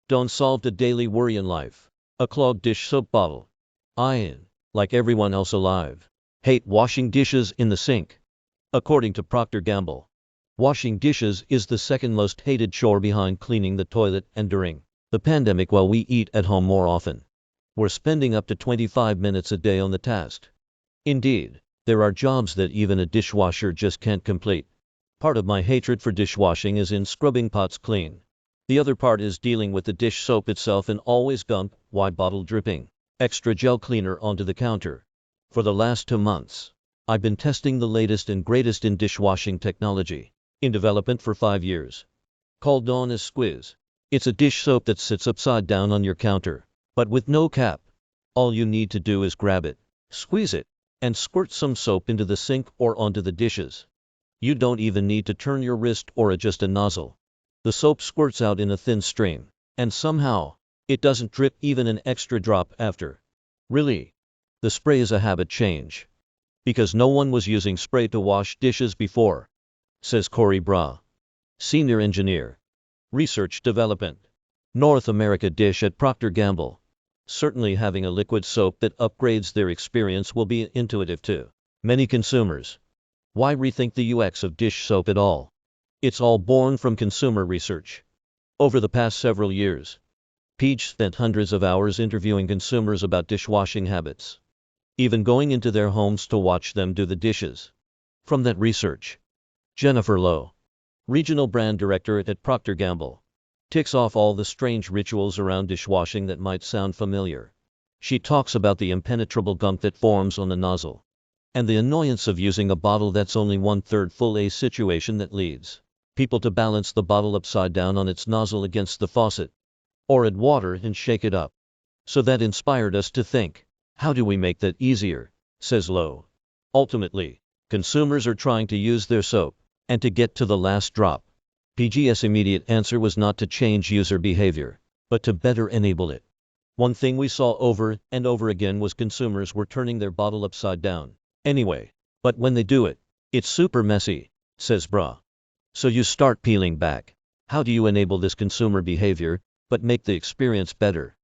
Dawn solved a daily worry in life. A clogged dish soap bottle. I, like everyone else alive, hate washing dishes in the sink. According to Procter & Gamble, washing dishes is the second most hated chore behind cleaning the toilet, and during the pandemic, while we eat at home more often, we're spending up to 25 minutes a day on the task. Indeed, there are jobs that even a dishwasher just can't complete. Part of my hatred for dishwashing is in scrubbing pots clean. The other part is dealing with the dish soap itself and always-gunky, wide bottle dripping extra gel cleaner onto the counter. For the last 2 months, I've been testing the latest and greatest in dishwashing technology, in development for 5 years, called Dawn as Squiz. It's a dish soap that sits upside down on your counter, but with no cap. All you need to do is grab it, squeeze it, and squirt some soap into the sink or onto the dishes. You don't even need to turn your wrist or adjust a nozzle. The soap squirts out in a thin stream, and somehow, it doesn't drip even an extra drop after. Really? The spray is a habit change. Because no one was using spray to wash dishes before, says Corey Bra, Senior Engineer, Research Development, North America Dish at Procter & Gamble. Certainly having a liquid soap that upgrades their experience will be intuitive to many consumers. Why rethink the UX of dish soap at all? It's all born from consumer research. Over the past several years, Peach spent hundreds of hours interviewing consumers about dishwashing habits, even going into their homes to watch them do the dishes. From that research, Jennifer Lowe, Regional Brand Director at Procter & Gamble, ticks off all the strange rituals around dishwashing that might sound familiar. She talks about the impenetrable gunk that forms on the nozzle, and the annoyance of using a bottle that's only 1/3 full, a situation that leads people to balance the bottle upside down on its nozzle against the faucet, or add water and shake it up. So that inspired us to think, how do we make that easier, says Lowe. Ultimately, consumers are trying to use their soap, and to get to the last drop. PG's immediate answer was not to change user behavior, but to better enable it. One thing we saw over and over again was consumers were turning their bottle upside down anyway, but when they do it, it's super messy, says Bra. So you start peeling back. How do you enable this consumer behavior, but make the experience better?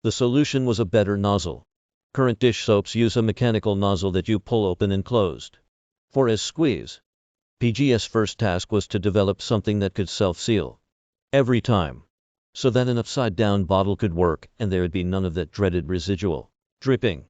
The solution was a better nozzle. Current dish soaps use a mechanical nozzle that you pull open and closed. For as Squeeze, PG's first task was to develop something that could self-seal every time, so that an upside-down bottle could work and there'd be none of that dreaded residual dripping,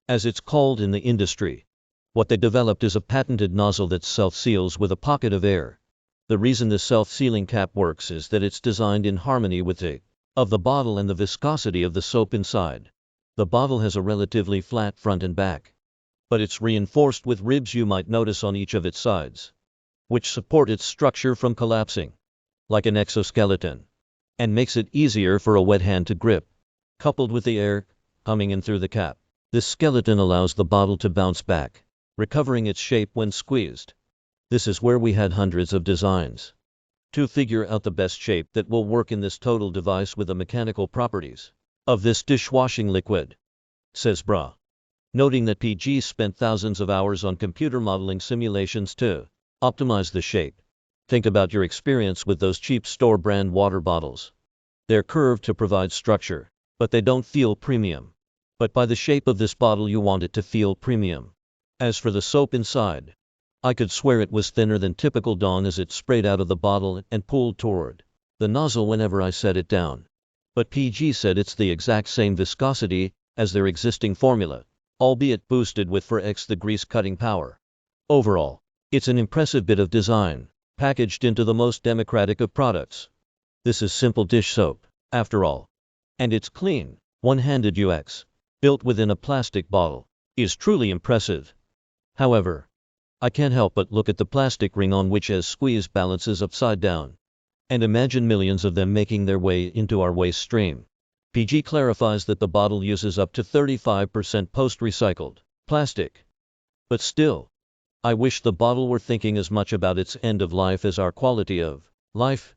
as it's called in the industry. What they developed is a patented nozzle that self-seals with a pocket of air. The reason the self-sealing cap works is that it's designed in harmony with the of the bottle and the viscosity of the soap inside. The bottle has a relatively flat front and back, but it's reinforced with ribs you might notice on each of its sides, which support its structure from collapsing, like an exoskeleton, and makes it easier for a wet hand to grip. Coupled with the air coming in through the cap, this skeleton allows the bottle to bounce back, recovering its shape when squeezed. This is where we had hundreds of designs to figure out the best shape that will work in this total device with the mechanical properties of this dishwashing liquid, says Bra, noting that PG spent thousands of hours on computer modeling simulations to optimize the shape. Think about your experience with those cheap store brand water bottles. They're curved to provide structure, but they don't feel premium. But by the shape of this bottle you want it to feel premium. As for the soap inside, I could swear it was thinner than typical Dawn as it sprayed out of the bottle and pooled toward the nozzle whenever I set it down. But PG said it's the exact same viscosity as their existing formula, albeit boosted with 4x the grease cutting power. Overall, it's an impressive bit of design, packaged into the most democratic of products. This is simple dish soap, after all. And its clean, one-handed UX, built within a plastic bottle, is truly impressive. However, I can't help but look at the plastic ring on which as Squeeze balances upside down, and imagine millions of them making their way into our waste stream. PG clarifies that the bottle uses up to 35% post-recycled plastic. But still, I wish the bottle were thinking as much about its end of life as our quality of life.